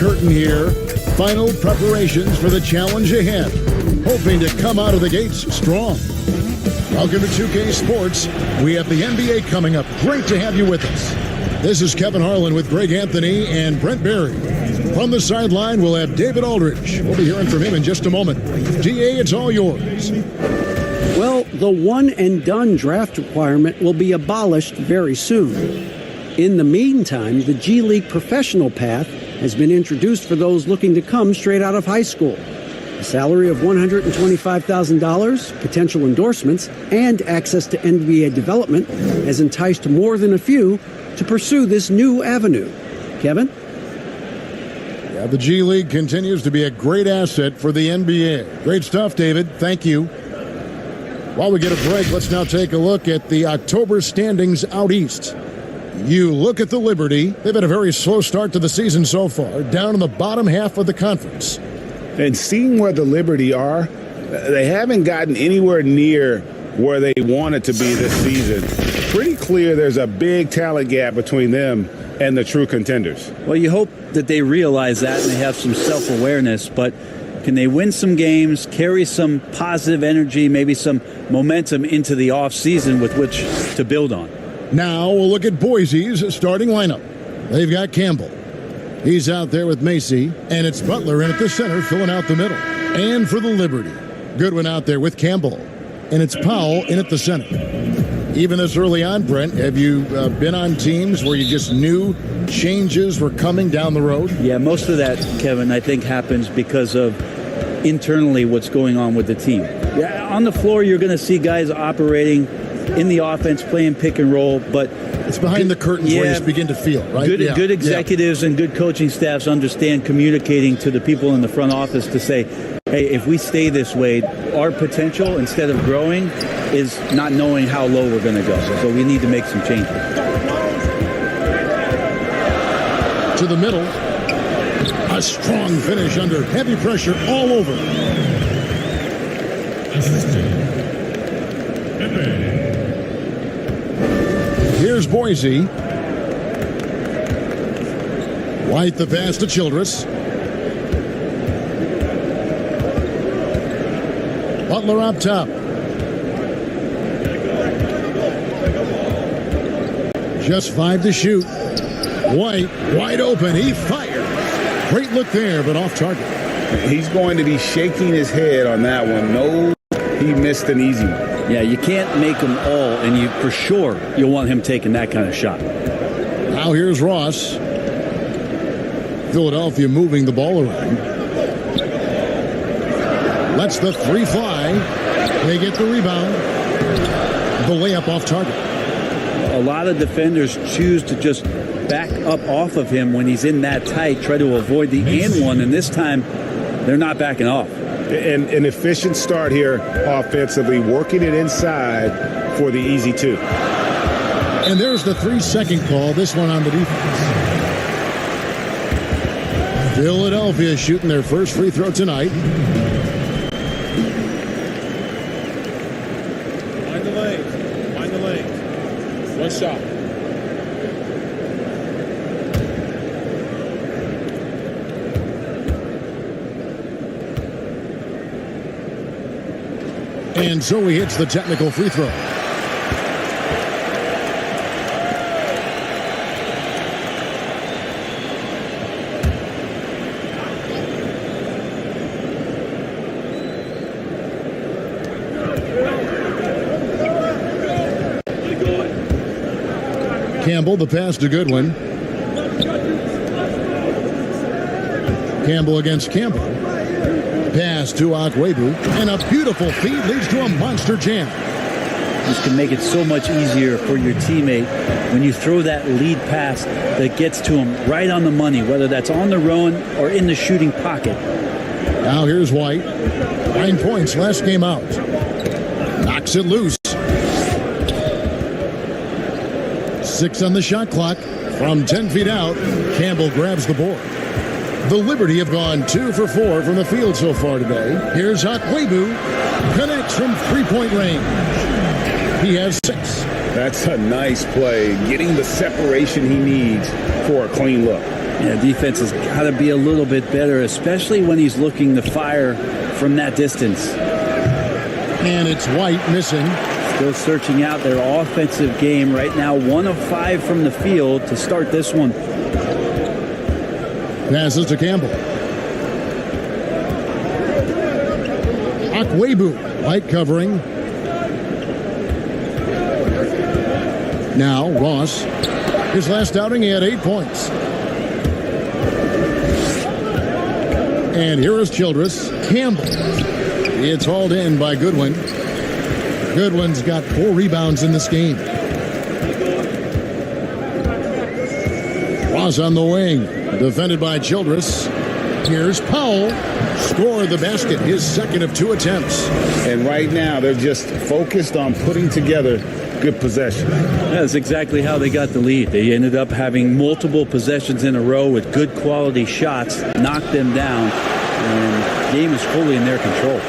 curtain here. Final preparations for the challenge ahead. Hoping to come out of the gates strong. Welcome to 2K Sports. We have the NBA coming up. Great to have you with us. This is Kevin Harlan with Greg Anthony and Brent Barry. From the sideline, we'll have David Aldridge. We'll be hearing from him in just a moment. DA, it's all yours. Well, the one-and-done draft requirement will be abolished very soon. In the meantime, the G League professional path has been introduced for those looking to come straight out of high school. A salary of $125,000, potential endorsements, and access to NBA development has enticed more than a few to pursue this new avenue. Kevin? Yeah, the G League continues to be a great asset for the NBA. Great stuff, David. Thank you. While we get a break, let's now take a look at the October standings out east. You look at the Liberty. They've had a very slow start to the season so far, down in the bottom half of the conference. And seeing where the Liberty are, they haven't gotten anywhere near where they wanted to be this season. Pretty clear there's a big talent gap between them and the true contenders. Well, you hope that they realize that and they have some self-awareness, but can they win some games, carry some positive energy, maybe some momentum into the offseason with which to build on? Now we'll look at Boise's starting lineup. They've got Campbell. He's out there with Macy, and it's Butler in at the center, filling out the middle. And for the Liberty, Goodwin out there with Campbell, and it's Powell in at the center. Even this early on, Brent, have you been on teams where you just knew changes were coming down the road? Yeah, most of that, Kevin, I think happens because of internally what's going on with the team. Yeah, on the floor, you're going to see guys operating in the offense, playing pick and roll, but it's behind the curtains where you just begin to feel, right? Good executives and good coaching staffs understand communicating to the people in the front office to say, hey, if we stay this way, our potential, instead of growing, is not knowing how low we're going to go. So we need to make some changes. To the middle. A strong finish under heavy pressure all over. Here's Boise. White the pass to Childress. Butler up top. Just 5 to shoot. White wide open. He fired. Great look there, but off target. He's going to be shaking his head on that one. No, he missed an easy one. Yeah, you can't make them all, and you for sure you'll want him taking that kind of shot. Now here's Ross. Philadelphia moving the ball around. Lets the three fly. They get the rebound. The layup off target. A lot of defenders choose to just back up off of him when he's in that tight, try to avoid the and one, and this time they're not backing off. An efficient start here offensively, working it inside for the easy two. And there's the 3-second call, this one on the defense. Philadelphia shooting their first free throw tonight. Find the lane. Find the lane. One shot. And so he hits the technical free throw. Campbell, the pass to Goodwin. Campbell against Campbell. Pass to Akwebu, and a beautiful feed leads to a monster jam. This can make it so much easier for your teammate when you throw that lead pass that gets to him right on the money, whether that's on the run or in the shooting pocket. Now here's White. 9 points last game out. Knocks it loose. 6 on the shot clock. From 10 feet out, Campbell grabs the board. The Liberty have gone 2 for 4 from the field so far today. Here's Akwebu. Connects from three-point range. He has 6. That's a nice play, getting the separation he needs for a clean look. Yeah, defense has got to be a little bit better, especially when he's looking to fire from that distance. And it's White missing. Still searching out their offensive game right now. 1 of 5 from the field to start this one. Passes to Campbell. Akwebu, White covering. Now Ross. His last outing, he had 8 points. And here is Childress. Campbell. It's hauled in by Goodwin. Goodwin's got 4 rebounds in this game. Ross on the wing. Defended by Childress. Here's Powell. Score the basket. His second of 2 attempts. And right now, they're just focused on putting together good possession. That's exactly how they got the lead. They ended up having multiple possessions in a row with good quality shots, knocked them down, and the game is fully in their control.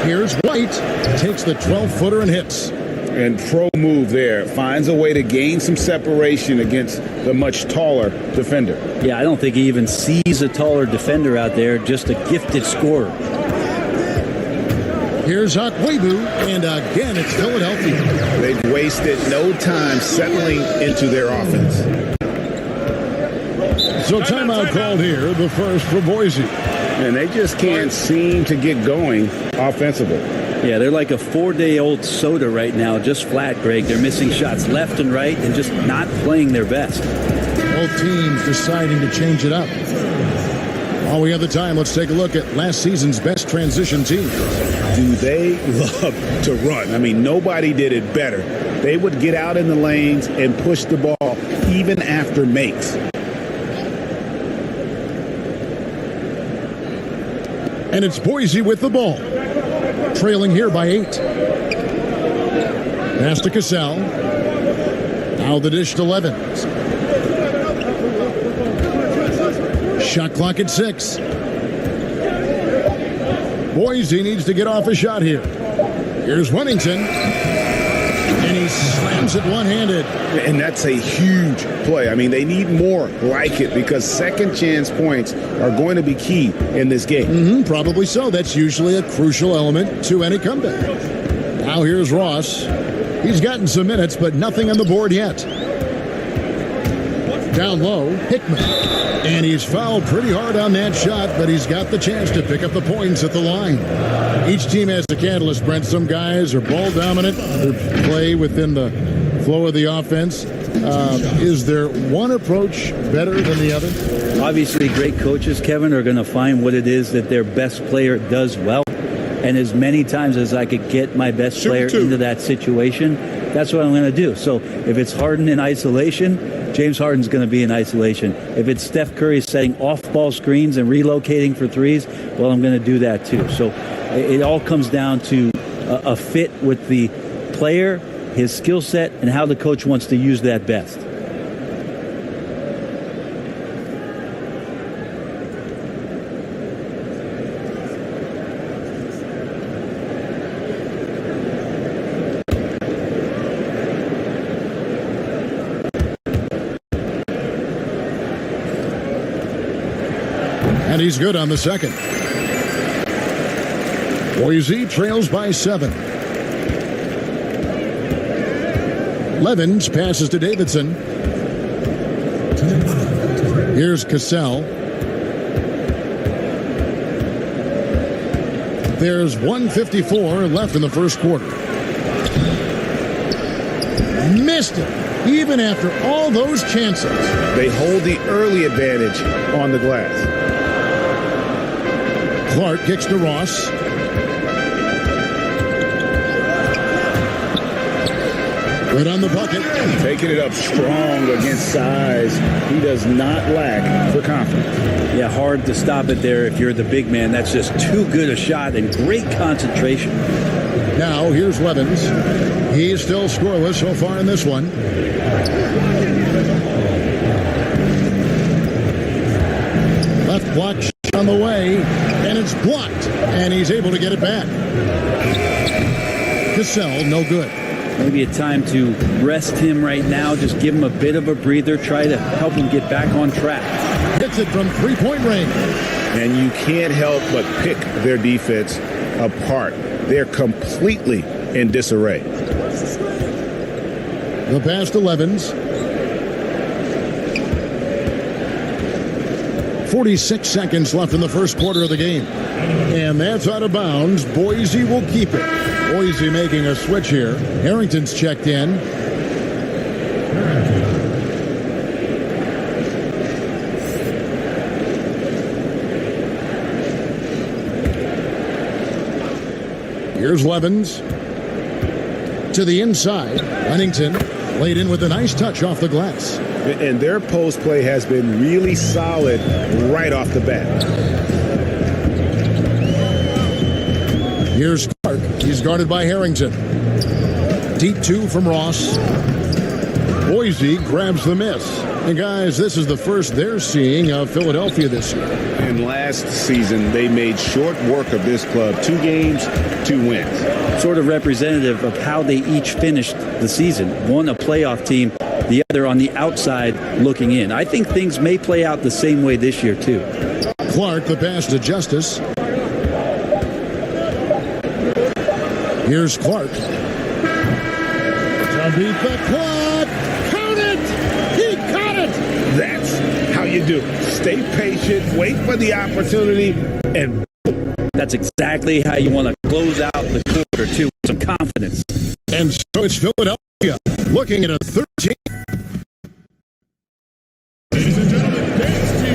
Here's White. Takes the 12-footer and hits. And pro move there. Finds a way to gain some separation against the much taller defender. Yeah, I don't think he even sees a taller defender out there, just a gifted scorer. Here's Akwebu, and again it's Philadelphia. They've wasted no time settling into their offense. So timeout called here, the first for Boise. And they just can't seem to get going offensively. Yeah, they're like a 4-day-old soda right now, just flat, Greg. They're missing shots left and right and just not playing their best. Both teams deciding to change it up. While we have the time, let's take a look at last season's best transition team. Do they love to run? I mean, nobody did it better. They would get out in the lanes and push the ball even after makes. And it's Boise with the ball. Trailing here by 8. Pass to Cassell. Now the dish to Levens. Shot clock at 6. Boise needs to get off a shot here. Here's Winnington. And he slams it one-handed. And that's a huge play. I mean, they need more like it because second chance points are going to be key in this game. Probably so. That's usually a crucial element to any comeback. Now here's Ross. He's gotten some minutes, but nothing on the board yet. Down low, Hickman. And he's fouled pretty hard on that shot, but he's got the chance to pick up the points at the line. Each team has a catalyst, Brent. Some guys are ball dominant. They play within the flow of the offense. Is there one approach better than the other? Obviously, great coaches, Kevin, are going to find what it is that their best player does well. And as many times as I could get my best player into that situation, that's what I'm going to do. So if it's Harden in isolation, James Harden's going to be in isolation. If it's Steph Curry setting off-ball screens and relocating for threes, well, I'm going to do that too. So it all comes down to a fit with the player, his skill set, and how the coach wants to use that best. And he's good on the second. Boise trails by 7. Levens passes to Davidson. Here's Cassell. There's 1:54 left in the first quarter. Missed it, even after all those chances. They hold the early advantage on the glass. Clark kicks to Ross. Right on the bucket. Taking it up strong against size. He does not lack for confidence. Yeah, hard to stop it there if you're the big man. That's just too good a shot and great concentration. Now here's Levens. He's still scoreless so far in this one. Left block on the way, and it's blocked, and he's able to get it back. Cassell, no good. Maybe a time to rest him right now. Just give him a bit of a breather. Try to help him get back on track. Hits it from three-point range. And you can't help but pick their defense apart. They're completely in disarray. The pass to Levens. 46 seconds left in the first quarter of the game. And that's out of bounds. Boise will keep it. Boise making a switch here. Harrington's checked in. Here's Levens. To the inside. Huntington laid in with a nice touch off the glass. And their post play has been really solid right off the bat. Here's Clark. He's guarded by Harrington. Deep two from Ross. Boise grabs the miss. And guys, this is the first they're seeing of Philadelphia this year. And last season, they made short work of this club. 2 games, 2 wins. Sort of representative of how they each finished the season. One a playoff team, the other on the outside looking in. I think things may play out the same way this year, too. Clark, the pass to Justice. Here's Clark. To beat the clock. Count it! He caught it! That's how you do it. Stay patient, wait for the opportunity, and that's exactly how you want to close out the quarter, too, with some confidence. And so it's Philadelphia looking at a 13. Ladies and gentlemen, dance team.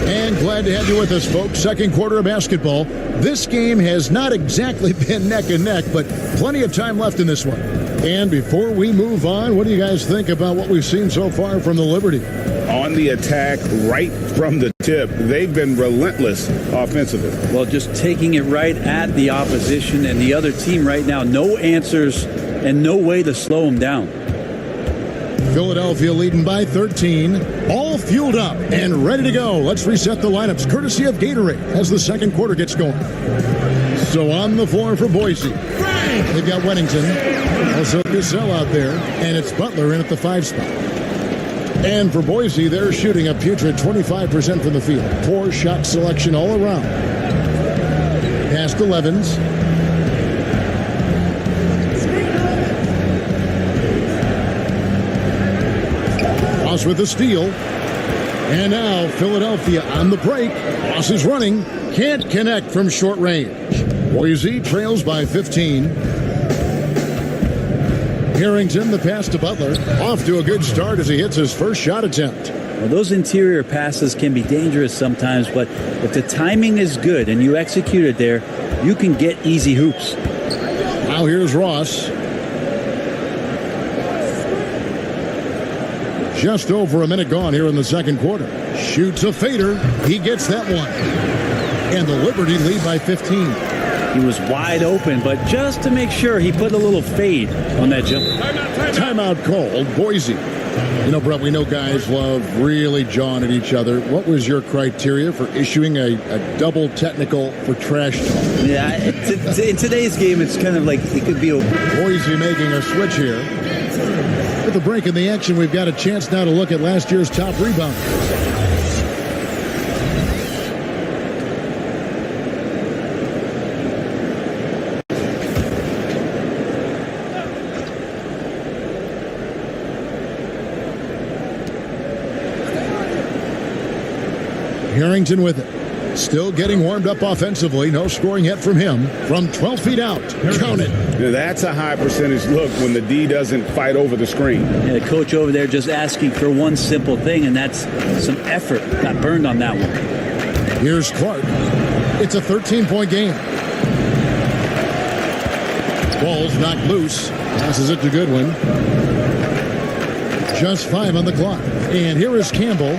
And glad to have you with us, folks. Second quarter of basketball. This game has not exactly been neck and neck, but plenty of time left in this one. And before we move on, what do you guys think about what we've seen so far from the Liberty? on the attack right from the tip. They've been relentless offensively. Well, just taking it right at the opposition and the other team right now. No answers and no way to slow them down. Philadelphia leading by 13. All fueled up and ready to go. Let's reset the lineups courtesy of Gatorade as the second quarter gets going. So on the floor for Boise, they've got Weddington, also Cassell out there, and it's Butler in at the 5 spot. And for Boise, they're shooting a putrid 25% from the field. Poor shot selection all around. Pass to Levens. Ross with the steal. And now Philadelphia on the break. Ross is running. Can't connect from short range. Boise trails by 15. Harrington, the pass to Butler. Off to a good start as he hits his first shot attempt. Well, those interior passes can be dangerous sometimes, but if the timing is good and you execute it there, you can get easy hoops. Now here's Ross. Just over a minute gone here in the second quarter. Shoots a fader. He gets that one. And the Liberty lead by 15. He was wide open, but just to make sure, he put a little fade on that jump. Timeout called. Boise. You know, Brett, we know guys love really jawing at each other. What was your criteria for issuing a double technical for trash talk? Yeah, in today's game, it's kind of like it could be a... Boise making a switch here. With the break in the action, we've got a chance now to look at last year's top rebounders. Harrington with it. Still getting warmed up offensively. No scoring yet from him. From 12 feet out. Count it. Now, that's a high percentage look when the D doesn't fight over the screen. Yeah, the coach over there just asking for one simple thing, and that's some effort. Got burned on that one. Here's Clark. It's a 13-point game. Ball's knocked loose. Passes it to Goodwin. Just 5 on the clock. And here is Campbell.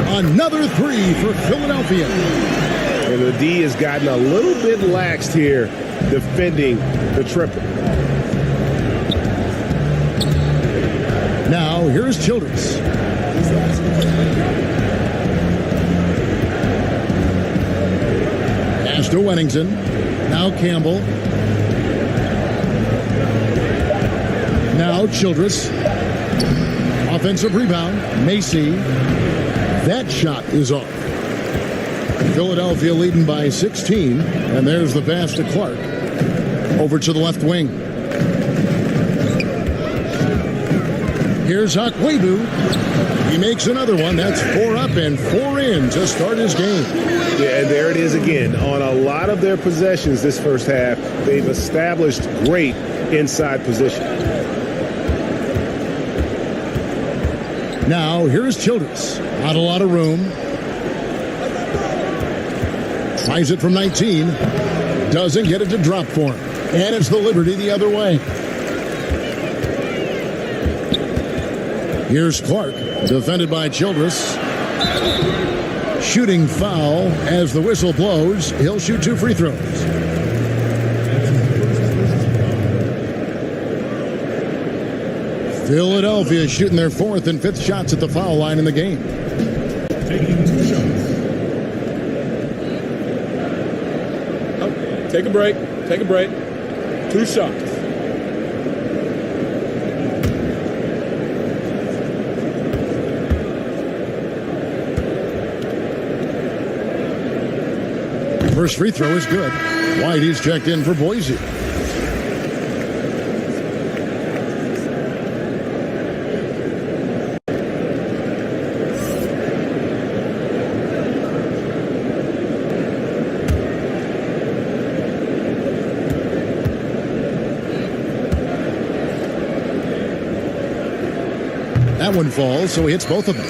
Another 3 for Philadelphia. And the D has gotten a little bit laxed here defending the triple. Now, here's Childress. Pass to Weddington. Now Campbell. Now Childress. Offensive rebound. Macy. That shot is off. Philadelphia leading by 16. And there's the pass to Clark. Over to the left wing. Here's Akwebu. He makes another one. That's 4 up and 4 in to start his game. Yeah, and there it is again. On a lot of their possessions this first half, they've established great inside position. Now, here's Childress. Not a lot of room. Tries it from 19. Doesn't get it to drop for him. And it's the Liberty the other way. Here's Clark, defended by Childress. Shooting foul as the whistle blows. He'll shoot 2 free throws. Philadelphia shooting their 4th and 5th shots at the foul line in the game. Taking 2 shots. Take a break. Take a break. 2 shots. First free throw is good. White, he's checked in for Boise. That one falls, so he hits both of them.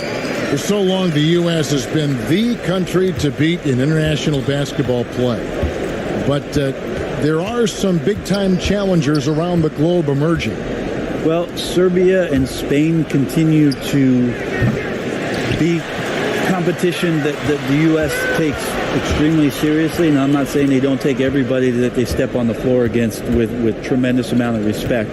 For so long, the U.S. has been the country to beat in international basketball play. But there are some big-time challengers around the globe emerging. Well, Serbia and Spain continue to be competition that the U.S. takes extremely seriously. And I'm not saying they don't take everybody that they step on the floor against with tremendous amount of respect.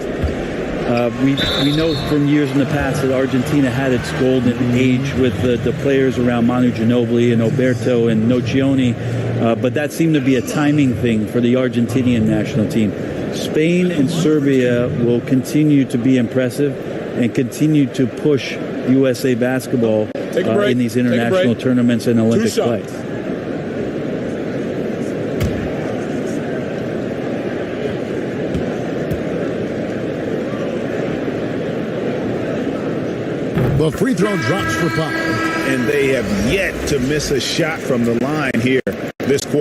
We know from years in the past that Argentina had its golden age with the players around Manu Ginobili and Oberto and Nocioni, but that seemed to be a timing thing for the Argentinian national team. Spain and Serbia will continue to be impressive and continue to push USA basketball in these international tournaments and Olympic play. The free throw drops for Pop. And they have yet to miss a shot from the line here this quarter.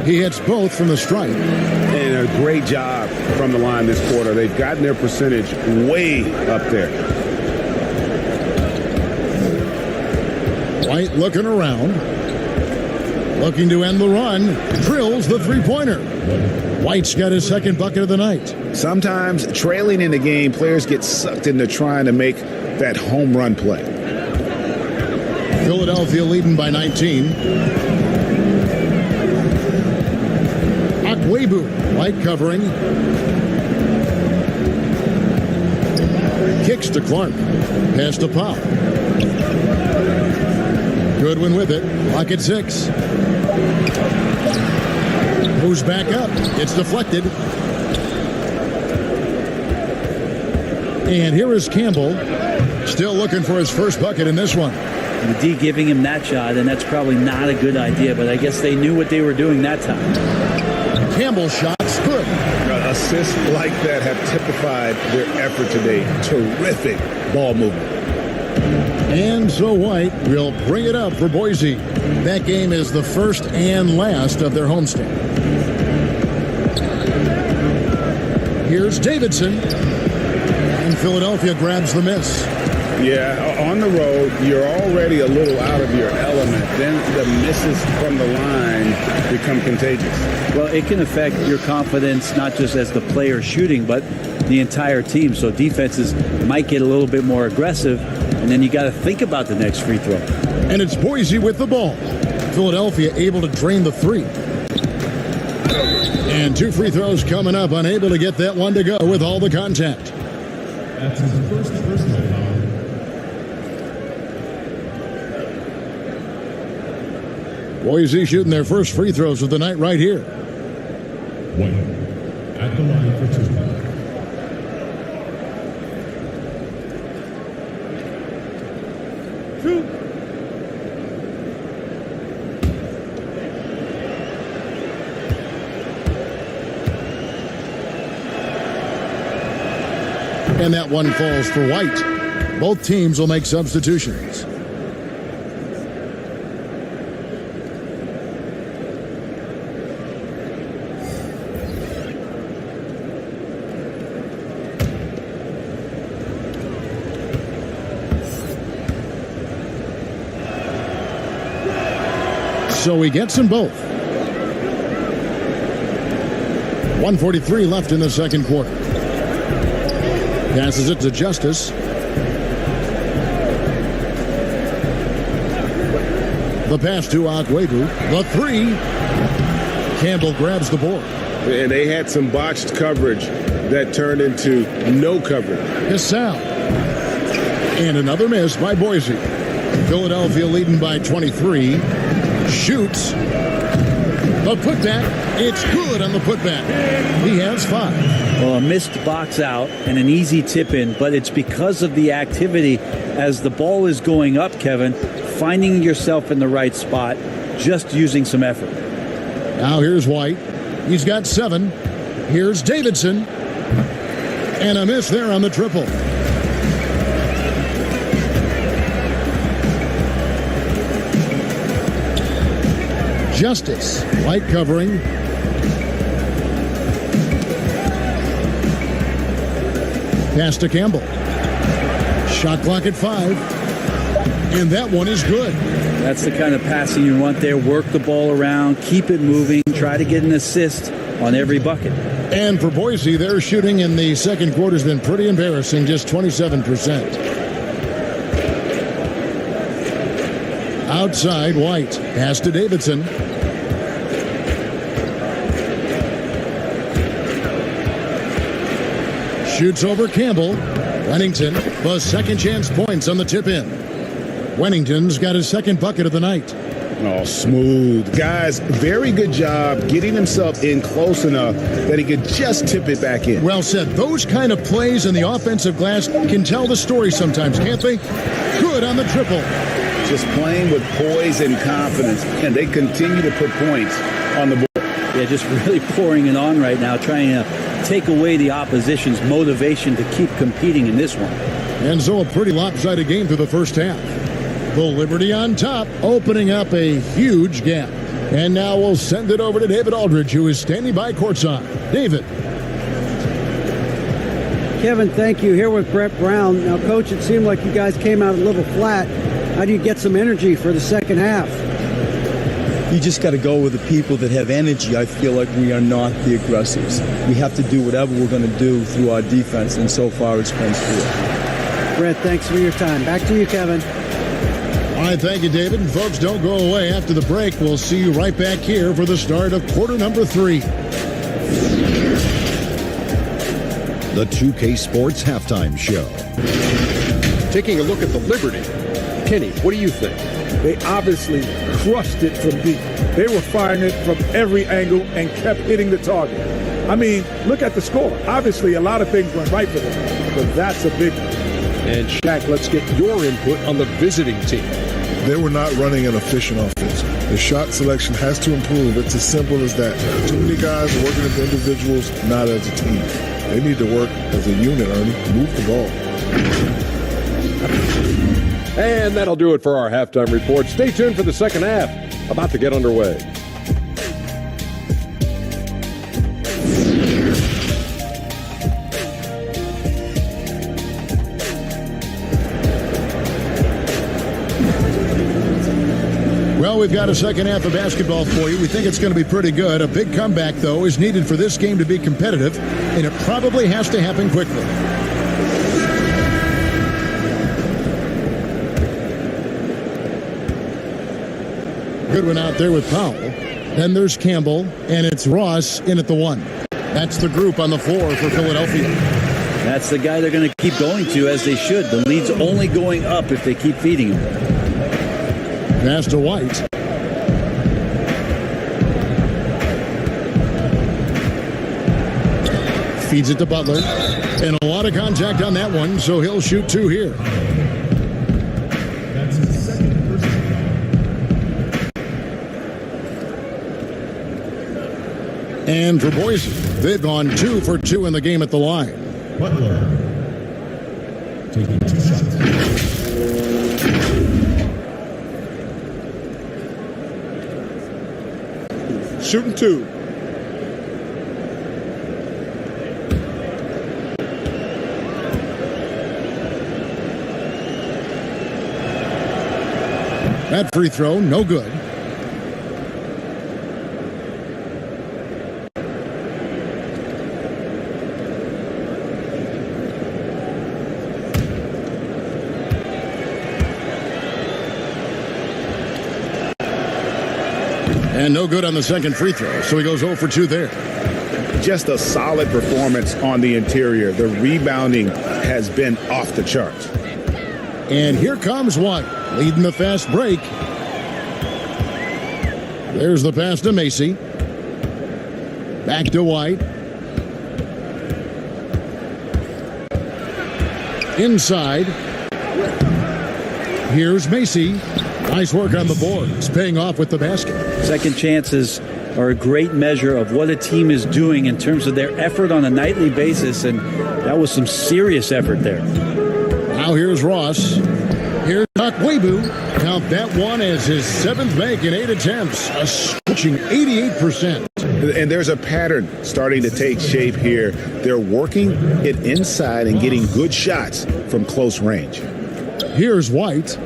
He hits both from the stripe. And a great job from the line this quarter. They've gotten their percentage way up there. White looking around. Looking to end the run. Drills the three-pointer. White's got his second bucket of the night. Sometimes trailing in the game, players get sucked into trying to make that home run play. Philadelphia leading by 19. Akwebu, White covering. Kicks to Clark. Pass to Pop. Goodwin with it. Clock at 6. Moves back up. It's deflected. And here is Campbell. Still looking for his first bucket in this one. The D giving him that shot, and that's probably not a good idea, but I guess they knew what they were doing that time. Campbell's shot's good. Assists like that have typified their effort today. Terrific ball movement. And so White will bring it up for Boise. That game is the first and last of their homestand. Here's Davidson. And Philadelphia grabs the miss. Yeah, on the road, you're already a little out of your element. Then the misses from the line become contagious. Well, it can affect your confidence, not just as the player shooting, but the entire team. So defenses might get a little bit more aggressive, and then you got to think about the next free throw. And it's Boise with the ball. Philadelphia able to drain the three. And 2 free throws coming up, unable to get that one to go with all the contact. That's his first personal foul. Boise shooting their first free throws of the night right here. White at the line for two. And that one falls for White. Both teams will make substitutions. So he gets them both. 1:43 left in the second quarter. Passes it to Justice. The pass to Agüero. The three. Campbell grabs the board. And they had some botched coverage that turned into no coverage. Gasol. And another miss by Boise. Philadelphia leading by 23. Shoots. The putback. It's good on the putback. He has 5. Well, a missed box out and an easy tip in, but it's because of the activity as the ball is going up, Kevin, finding yourself in the right spot, just using some effort. Now here's White. He's got 7. Here's Davidson. And a miss there on the triple. Justice. White covering. Pass to Campbell. Shot clock at 5. And that one is good. That's the kind of passing you want there. Work the ball around, keep it moving, try to get an assist on every bucket. And for Boise, their shooting in the second quarter has been pretty embarrassing, just 27%. Outside, White. Pass to Davidson. Shoots over Campbell. Wennington, the second chance points on the tip in. Wennington's got his second bucket of the night. Oh, smooth. Guys, very good job getting himself in close enough that he could just tip it back in. Well said. Those kind of plays in the offensive glass can tell the story sometimes, can't they? Good on the triple. Just playing with poise and confidence, and they continue to put points on the board. Yeah, just really pouring it on right now, trying to take away the opposition's motivation to keep competing in this one. And so a pretty lopsided game through the first half. The Liberty on top, opening up a huge gap. And now we'll send it over to David Aldridge, who is standing by courtside. David. Kevin, thank you. Here with Brett Brown. Now, Coach, it seemed like you guys came out a little flat. How do you get some energy for the second half? You just got to go with the people that have energy. I feel like we are not the aggressors. We have to do whatever we're going to do through our defense, and so far it's been poor. Brett, thanks for your time. Back to you, Kevin. All right, thank you, David. And folks, don't go away. After the break, we'll see you right back here for the start of quarter number 3. The 2K Sports Halftime Show. Taking a look at the Liberty. Kenny, what do you think? They obviously crushed it from deep. They were firing it from every angle and kept hitting the target. I mean, look at the score. Obviously, a lot of things went right for them, but that's a big one. And Shaq, let's get your input on the visiting team. They were not running an efficient offense. The shot selection has to improve. It's as simple as that. Too many guys are working as individuals, not as a team. They need to work as a unit, Ernie. Move the ball. And that'll do it for our halftime report. Stay tuned for the second half. About to get underway. Well, we've got a second half of basketball for you. We think it's going to be pretty good. A big comeback, though, is needed for this game to be competitive, and it probably has to happen quickly. Good one out there with Powell. Then there's Campbell, and it's Ross in at the 1. That's the group on the floor for Philadelphia. That's the guy they're going to keep going to, as they should. The lead's only going up if they keep feeding him. Pass to White. Feeds it to Butler. And a lot of contact on that one, so he'll shoot 2 here. And for Boise, they've gone 2 for 2 in the game at the line. Butler taking 2 shots. Shooting 2. That free throw, no good. And no good on the second free throw, so he goes 0 for 2 there. Just a solid performance on the interior. The rebounding has been off the charts. And here comes White, leading the fast break. There's the pass to Macy. Back to White. Inside. Here's Macy. Nice work on the boards, paying off with the basket. Second chances are a great measure of what a team is doing in terms of their effort on a nightly basis, and that was some serious effort there. Now here's Ross. Here's Akwebu. Count that one as his 7th make in 8 attempts, a scorching 88%. And there's a pattern starting to take shape here. They're working it inside and getting good shots from close range. Here's White.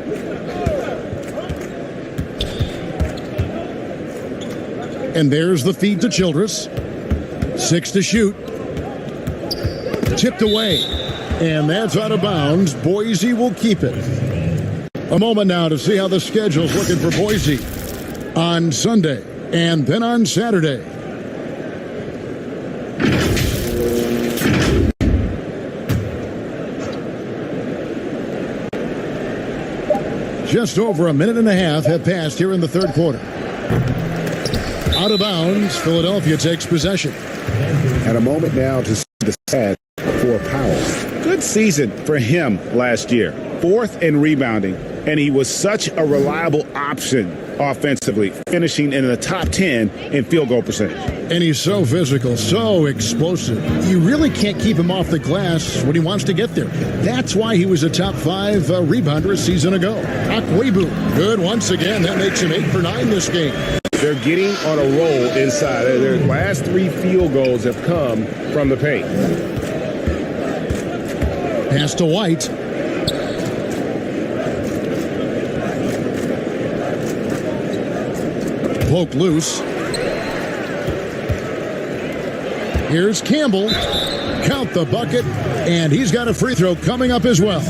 And there's the feed to Childress. 6 to shoot. Tipped away. And that's out of bounds. Boise will keep it. A moment now to see how the schedule's looking for Boise on Sunday and then on Saturday. Just over a minute and a half have passed here in the third quarter. Out of bounds, Philadelphia takes possession. And a moment now to see the stats for Powell. Good season for him last year. 4th in rebounding, and he was such a reliable option offensively, finishing in the top 10 in field goal percentage. And he's so physical, so explosive. You really can't keep him off the glass when he wants to get there. That's why he was a top 5 rebounder a season ago. Akwebu, good once again. That makes him 8 for 9 this game. They're getting on a roll inside. Their last 3 field goals have come from the paint. Pass to White. Poke loose. Here's Campbell. Count the bucket, and he's got a free throw coming up as well.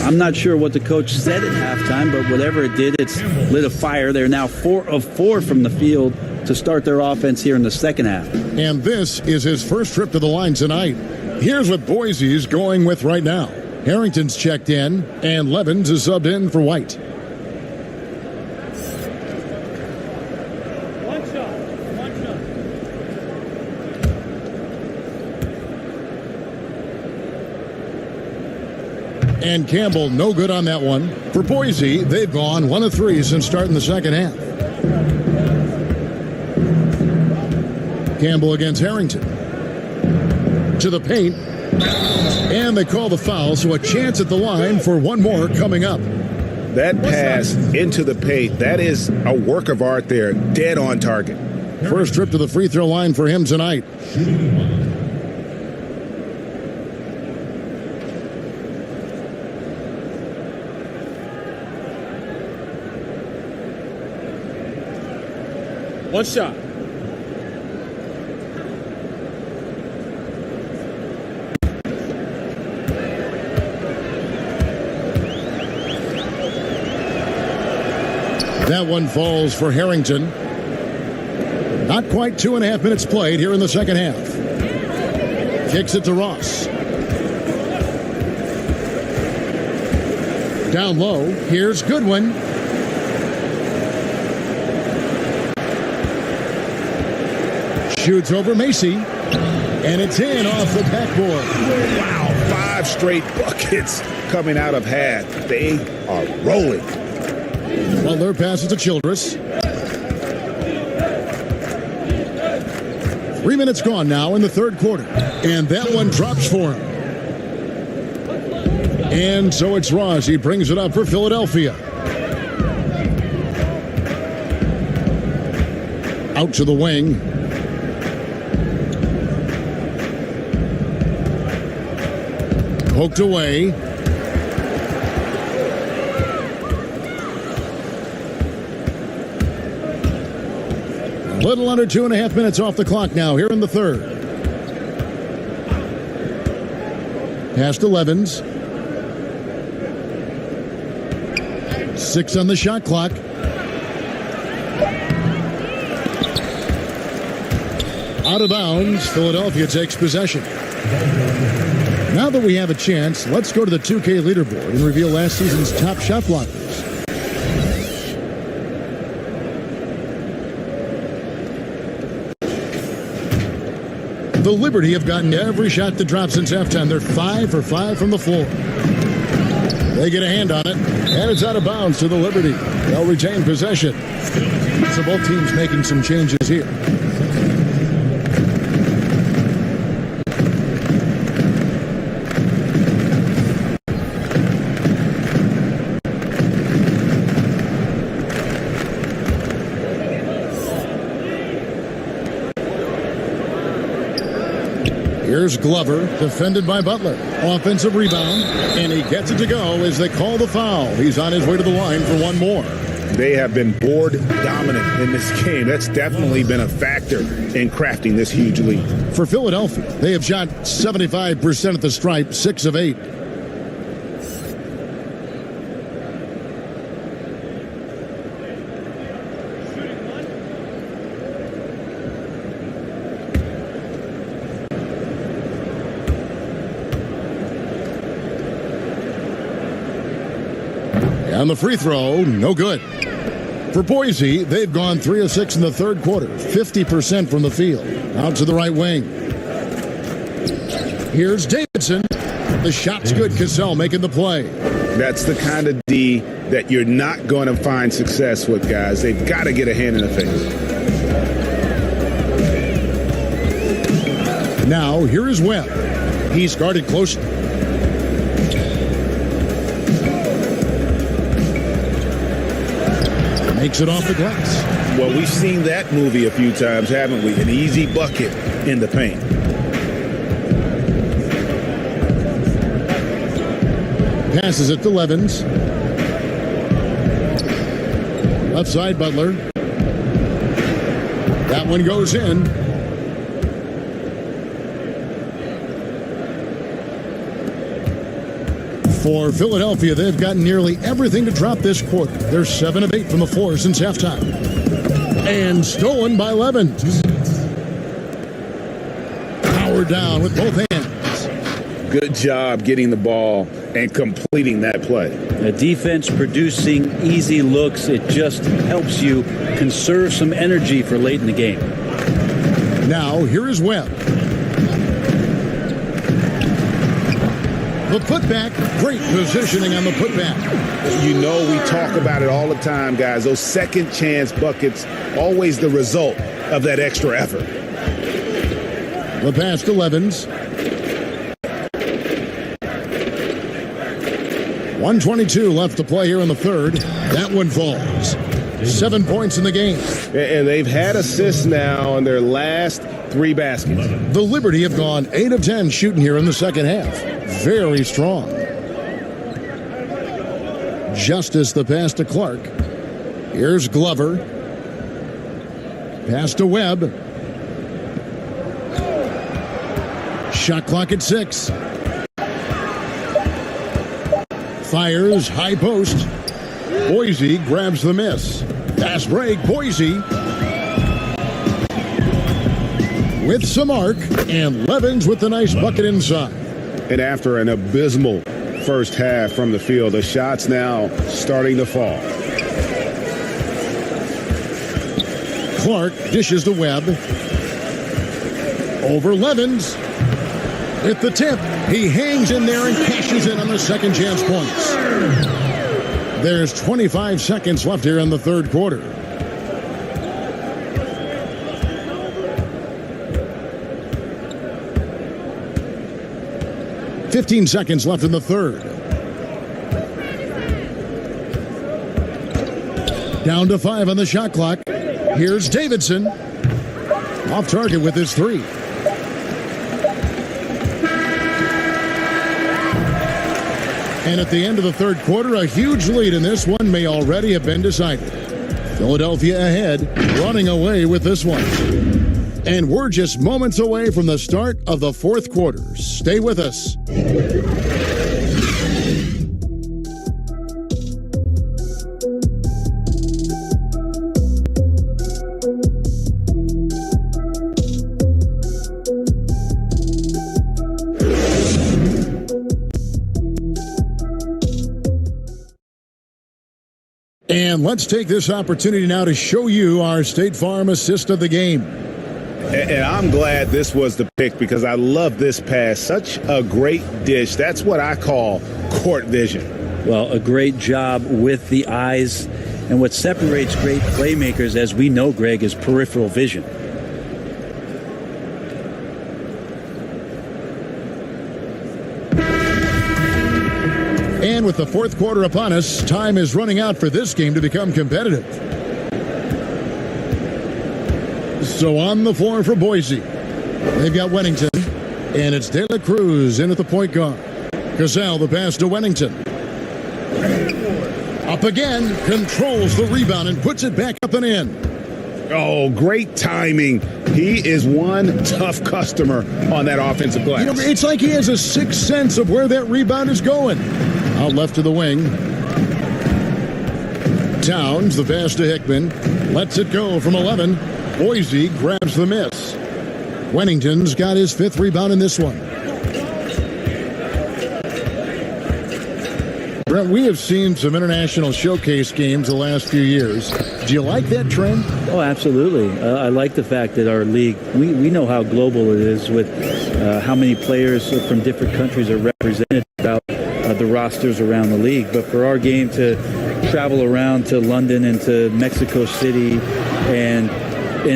I'm not sure what the coach said at halftime, but whatever it did, it's lit a fire. They're now 4 of 4 from the field to start their offense here in the second half. And this is his first trip to the line tonight. Here's what Boise's going with right now. Harrington's checked in, and Levins is subbed in for White. And Campbell, no good on that one. For Boise, they've gone 1 of 3 since starting the second half. Campbell against Harrington. To the paint. And they call the foul, so a chance at the line for one more coming up. That pass into the paint, that is a work of art there. Dead on target. First trip to the free throw line for him tonight. One shot. That one falls for Harrington. Not quite 2.5 minutes played here in the second half. Kicks it to Ross. Down low, here's Goodwin. Shoots over Macy. And it's in off the backboard. Wow, 5 straight buckets coming out of half. They are rolling. Butler passes to Childress. 3 minutes gone now in the third quarter. And that one drops for him. And so it's Ross. He brings it up for Philadelphia. Out to the wing. Poked away. A little under 2.5 minutes off the clock now here in the third. Past 11s. 6 on the shot clock. Out of bounds. Philadelphia takes possession. Now that we have a chance, let's go to the 2K leaderboard and reveal last season's top shot blockers. The Liberty have gotten every shot to drop since halftime. They're 5 for 5 from the floor. They get a hand on it, and it's out of bounds to the Liberty. They'll retain possession. So both teams making some changes here. Here's Glover, defended by Butler. Offensive rebound, and he gets it to go as they call the foul. He's on his way to the line for one more. They have been board dominant in this game. That's definitely been a factor in crafting this huge lead. For Philadelphia, they have shot 75% at the stripe, 6 of 8. And the free throw, no good. For Boise, they've gone 3 of 6 in the third quarter, 50% from the field. Out to the right wing. Here's Davidson. The shot's good. Cassell making the play. That's the kind of D that you're not going to find success with, guys. They've got to get a hand in the face. Now, here is Webb. He's guarded closely. Makes it off the glass. Well, we've seen that movie a few times, haven't we? An easy bucket in the paint. Passes it to Levens. Left side, Butler. That one goes in. For Philadelphia, they've gotten nearly everything to drop this quarter. They're 7 of 8 from the floor since halftime. And stolen by Levens. Powered down with both hands. Good job getting the ball and completing that play. The defense producing easy looks. It just helps you conserve some energy for late in the game. Now, here is Webb. The putback, great positioning on the putback. You know we talk about it all the time, guys. Those second chance buckets, always the result of that extra effort. The pass to Levens. 1:22 left to play here in the third. That one falls. 7 points in the game. And they've had assists now on their last 3 baskets. The Liberty have gone 8 of 10 shooting here in the second half. Very strong. Justice the pass to Clark. Here's Glover. Pass to Webb. Shot clock at 6. Fires, high post. Boise grabs the miss. Fast break, Boise. With some arc, and Levens with the nice bucket inside. And after an abysmal first half from the field. The shots now starting to fall. Clark dishes to Webb. Over Levins. At the tip, he hangs in there and cashes in on the second chance points. There's 25 seconds left here in the third quarter. $15 seconds left in the third. Down to 5 on the shot clock. Here's Davidson. Off target with his 3. And at the end of the third quarter, a huge lead in this one may already have been decided. Philadelphia ahead, running away with this one. And we're just moments away from the start of the fourth quarter. Stay with us. And let's take this opportunity now to show you our State Farm assist of the game. And I'm glad this was the pick because I love this pass. Such a great dish. That's what I call court vision. Well, a great job with the eyes. And what separates great playmakers, as we know, Greg, is peripheral vision. And with the fourth quarter upon us, time is running out for this game to become competitive. So on the floor for Boise, they've got Wennington, and it's De La Cruz in at the point guard. Gazelle the pass to Wennington. Up again, controls the rebound and puts it back up and in. Oh, great timing. He is one tough customer on that offensive glass. You know, it's like he has a sixth sense of where that rebound is going. Out left to the wing. Towns, the pass to Hickman. Lets it go from 11. Boise grabs the miss. Wennington's got his 5th rebound in this one. Brent, we have seen some international showcase games the last few years. Do you like that trend? Oh, absolutely. I like the fact that our league, we know how global it is with how many players from different countries are represented about the rosters around the league. But for our game to travel around to London and to Mexico City and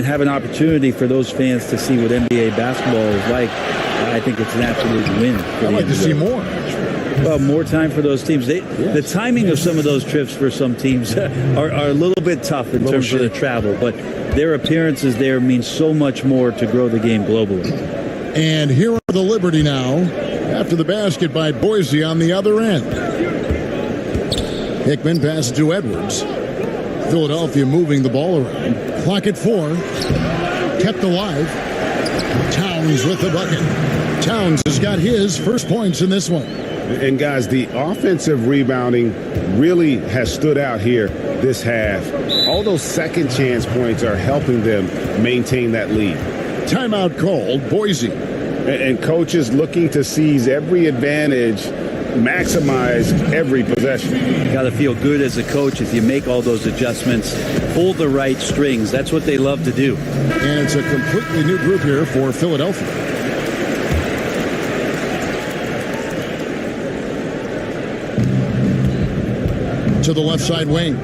have an opportunity for those fans to see what NBA basketball is like, I think it's an absolute win. I'd like to see more. Well, more time for those teams. The timing of some of those trips for some teams are a little bit tough in terms of the travel, but their appearances there mean so much more to grow the game globally. And here are the Liberty now, after the basket by Boise on the other end. Hickman passes to Edwards. Philadelphia moving the ball around. Clock at 4. Kept alive. Towns with the bucket. Towns has got his first points in this one. And guys, the offensive rebounding really has stood out here this half. All those second chance points are helping them maintain that lead. Timeout called, Boise. And coaches looking to seize every advantage, maximize every possession. You got to feel good as a coach if you make all those adjustments, pull the right strings. That's what they love to do. And it's a completely new group here for Philadelphia. To the left side wing.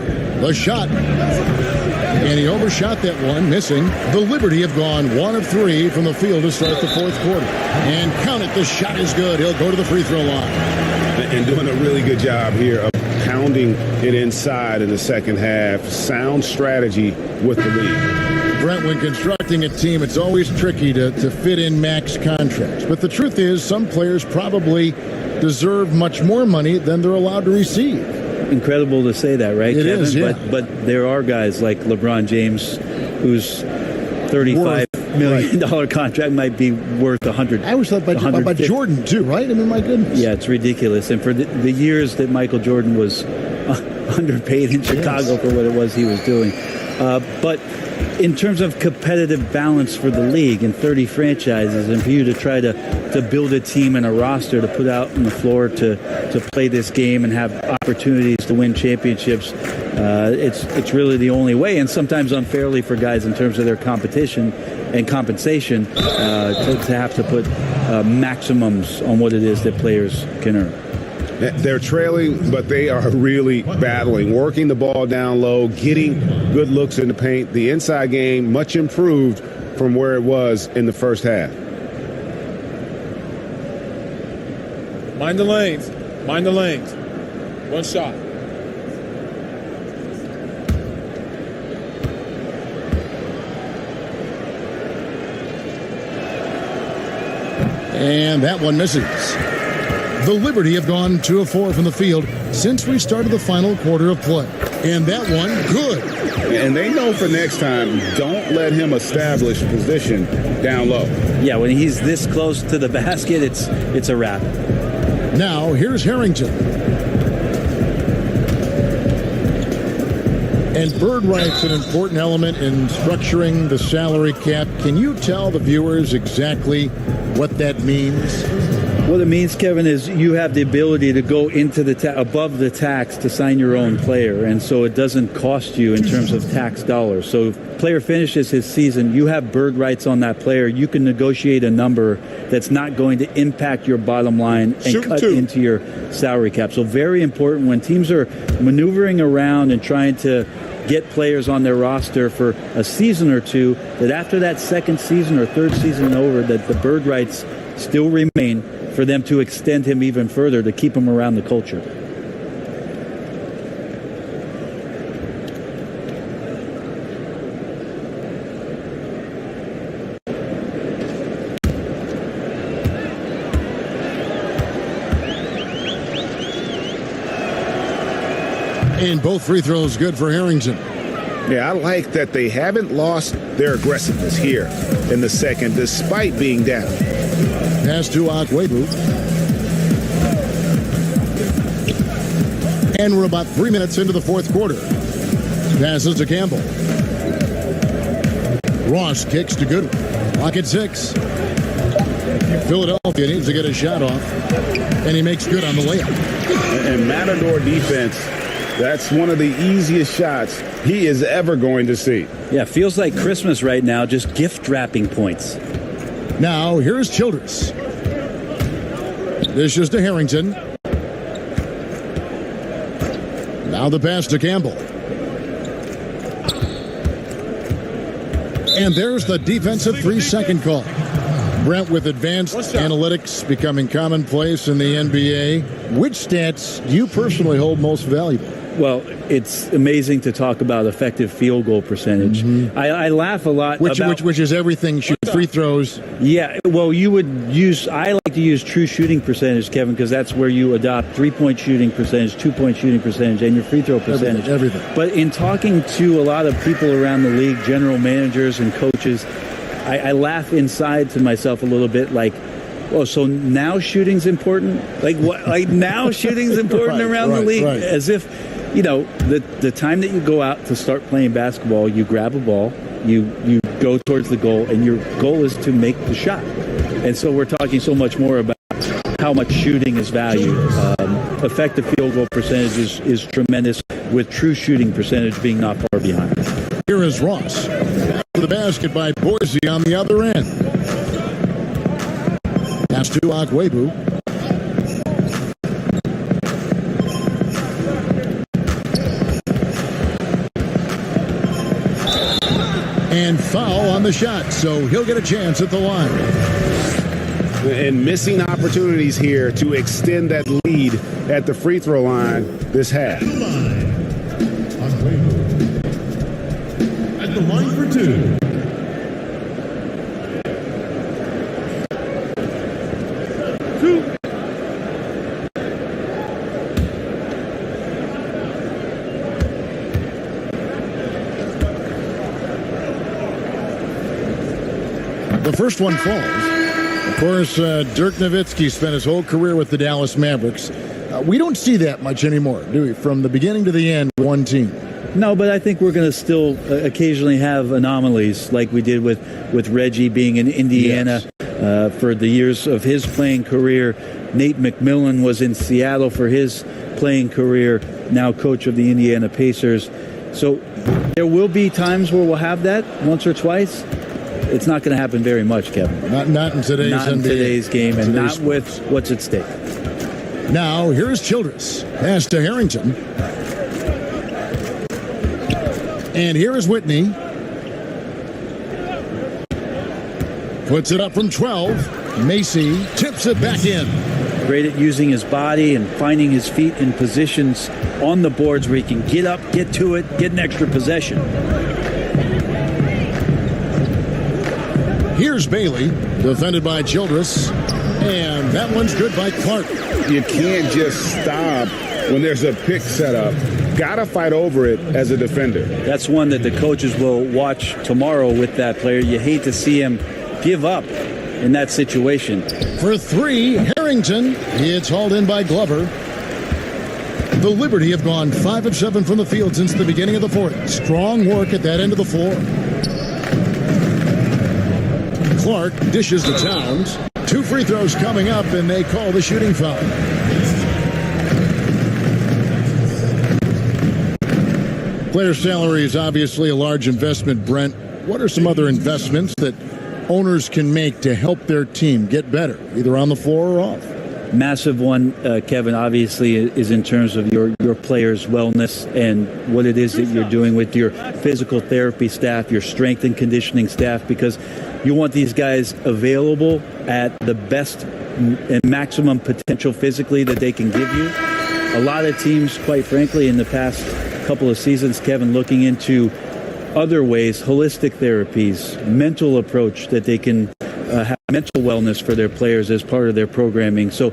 The shot. And he overshot that one, missing. The Liberty have gone 1 of 3 from the field to start the fourth quarter. And count it, the shot is good. He'll go to the free throw line. And doing a really good job here of pounding it inside in the second half. Sound strategy with the lead. Brent, when constructing a team, it's always tricky to fit in max contracts. But the truth is, some players probably deserve much more money than they're allowed to receive. Incredible to say that, right, It Kevin? is, yeah. But there are guys like LeBron James, whose $35 million contract might be worth 100. I always thought about Jordan, too, right? I mean, my goodness. Yeah, it's ridiculous. And for the years that Michael Jordan was underpaid in Chicago for what it was he was doing, But in terms of competitive balance for the league and 30 franchises, and for you to try to build a team and a roster to put out on the floor to play this game and have opportunities to win championships, it's really the only way, and sometimes unfairly for guys in terms of their competition and compensation to have to put maximums on what it is that players can earn. They're trailing, but they are really battling, working the ball down low, getting good looks in the paint. The inside game much improved from where it was in the first half. Mind the lanes. Mind the lanes. One shot. And that one misses. The Liberty have gone 2 of 4 from the field since we started the final quarter of play. And that one, good. And they know for next time, don't let him establish position down low. Yeah, when he's this close to the basket, it's a wrap. Now, here's Harrington. And bird rights an important element in structuring the salary cap. Can you tell the viewers exactly what that means? What it means, Kevin, is you have the ability to go into the above the tax to sign your own player, and so it doesn't cost you in terms of tax dollars. So if player finishes his season, you have bird rights on that player. You can negotiate a number that's not going to impact your bottom line and cut into your salary cap. So very important when teams are maneuvering around and trying to get players on their roster for a season or two, that after that second season or third season over, that the bird rights still remain for them to extend him even further, to keep him around the culture. And both free throws good for Harrington. Yeah, I like that they haven't lost their aggressiveness here in the second, despite being down. Pass to Akwebu. And we're about 3 minutes into the fourth quarter. Passes to Campbell. Ross kicks to Goodwin. Clock at 6. Philadelphia needs to get a shot off. And he makes good on the layup. And Matador defense, that's one of the easiest shots he is ever going to see. Yeah, feels like Christmas right now, just gift wrapping points. Now, here's Childress. This is to Harrington. Now the pass to Campbell. And there's the defensive 3-second call. Brent, with advanced analytics becoming commonplace in the NBA, which stats do you personally hold most valuable? Well, it's amazing to talk about effective field goal percentage. Mm-hmm. I laugh a lot which is everything, shoot free throws. Yeah, well, I like to use true shooting percentage, Kevin, because that's where you adopt 3-point shooting percentage, 2-point shooting percentage, and your free throw percentage. Everything. But in talking to a lot of people around the league, general managers and coaches, I laugh inside to myself a little bit, like, oh, so now shooting's important? Like what? Like now shooting's important around the league? Right. As if, you know, the time that you go out to start playing basketball, you grab a ball, you go towards the goal, and your goal is to make the shot. And so we're talking so much more about how much shooting is valued. Effective field goal percentage is tremendous, with true shooting percentage being not far behind. Here is Ross. To the basket by Boise on the other end. Pass to Akwebu. And foul on the shot, so he'll get a chance at the line. And missing opportunities here to extend that lead at the free throw line this half. At the line for 2. The first one falls. Of course, Dirk Nowitzki spent his whole career with the Dallas Mavericks. We don't see that much anymore, do we? From the beginning to the end, one team. No, but I think we're going to still occasionally have anomalies like we did with Reggie being in Indiana for the years of his playing career. Nate McMillan was in Seattle for his playing career, now coach of the Indiana Pacers. So there will be times where we'll have that once or twice. It's not going to happen very much, Kevin. Not in today's not in NBA. today's game, and not with what's at stake. Now, here's Childress. Pass to Harrington. And here is Whitney. Puts it up from 12. Macy tips it back in. Great at using his body and finding his feet in positions on the boards where he can get up, get to it, get an extra possession. Here's Bailey, defended by Childress. And that one's good by Clark. You can't just stop when there's a pick set up. Gotta fight over it as a defender. That's one that the coaches will watch tomorrow with that player. You hate to see him give up in that situation. For three, Harrington. It's hauled in by Glover. The Liberty have gone 5 of 7 from the field since the beginning of the fourth. Strong work at that end of the floor. Clark dishes to Towns. 2 free throws coming up, and they call the shooting foul. Player salary is obviously a large investment, Brent. What are some other investments that owners can make to help their team get better, either on the floor or off? Massive one, Kevin, obviously, is in terms of your players' wellness and what it is that you're doing with your physical therapy staff, your strength and conditioning staff, because you want these guys available at the best and maximum potential physically that they can give you. A lot of teams, quite frankly, in the past couple of seasons, Kevin, looking into other ways, holistic therapies, mental approach that they can have mental wellness for their players as part of their programming. So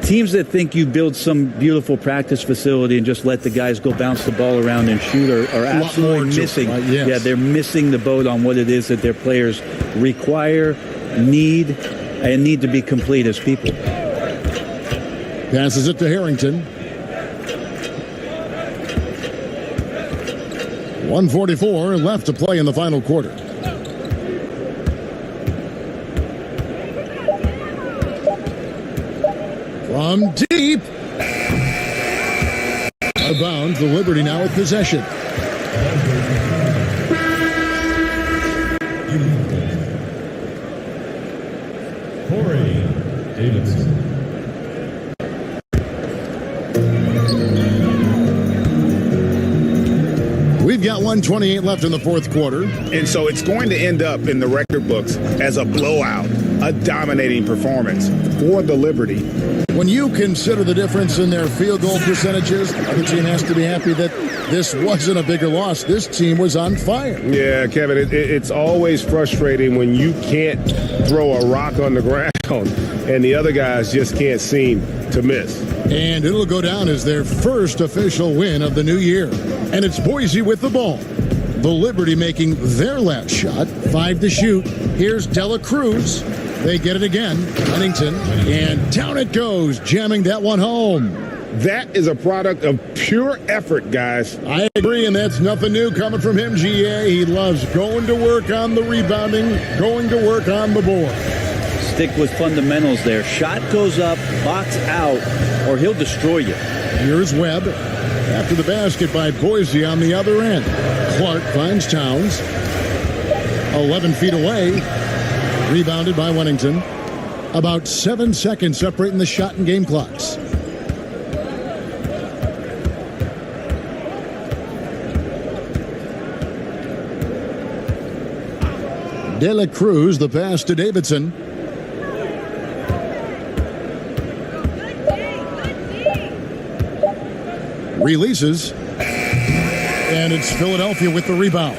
teams that think you build some beautiful practice facility and just let the guys go bounce the ball around and shoot are absolutely missing. Yes. Yeah, they're missing the boat on what it is that their players require, need, and need to be complete as people. Passes it to Harrington. 1:44 left to play in the final quarter. From deep. Out of bounds, the Liberty now with possession. Corey Davidson. We've got 1:28 left in the fourth quarter. And so it's going to end up in the record books as a blowout, a dominating performance for the Liberty. When you consider the difference in their field goal percentages, the team has to be happy that this wasn't a bigger loss. This team was on fire. Yeah, Kevin, it's always frustrating when you can't throw a rock on the ground and the other guys just can't seem to miss. And it'll go down as their first official win of the new year. And it's Boise with the ball. The Liberty making their last shot, 5 to shoot. Here's Dela Cruz. They get it again. Huntington. And down it goes, jamming that one home. That is a product of pure effort, guys. I agree, and that's nothing new coming from him, GA. He loves going to work on the rebounding, going to work on the board. Stick with fundamentals there. Shot goes up, box out, or he'll destroy you. Here's Webb. After the basket by Boise on the other end. Clark finds Towns. 11 feet away. Rebounded by Wennington. About 7 seconds separating the shot and game clocks. Dela Cruz, the pass to Davidson. Releases. And it's Philadelphia with the rebound.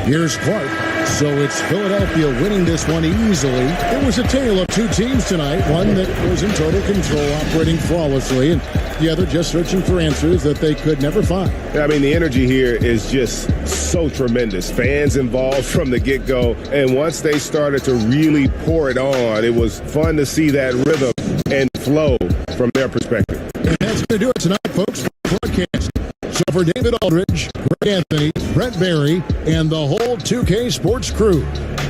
Here's Clark. So it's Philadelphia winning this one easily. It was a tale of two teams tonight. One that was in total control, operating flawlessly, and the other just searching for answers that they could never find. I mean, the energy here is just so tremendous. Fans involved from the get-go, and once they started to really pour it on, it was fun to see that rhythm and flow from their perspective. And that's going to do it tonight, folks, for the broadcast. So for David Aldridge, Greg Anthony, Brett Barry, and the whole 2K Sports crew,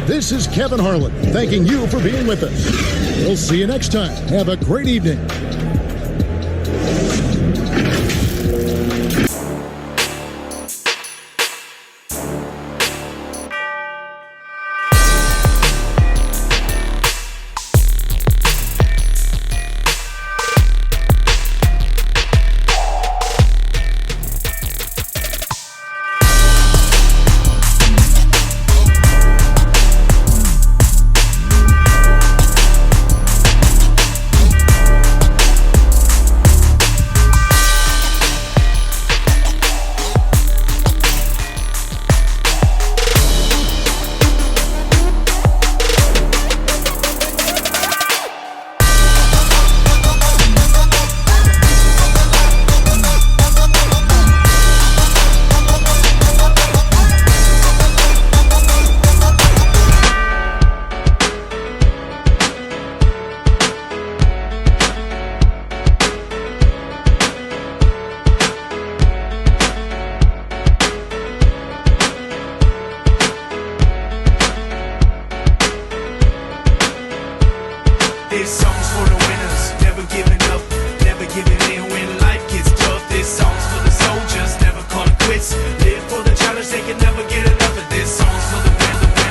this is Kevin Harlan thanking you for being with us. We'll see you next time. Have a great evening.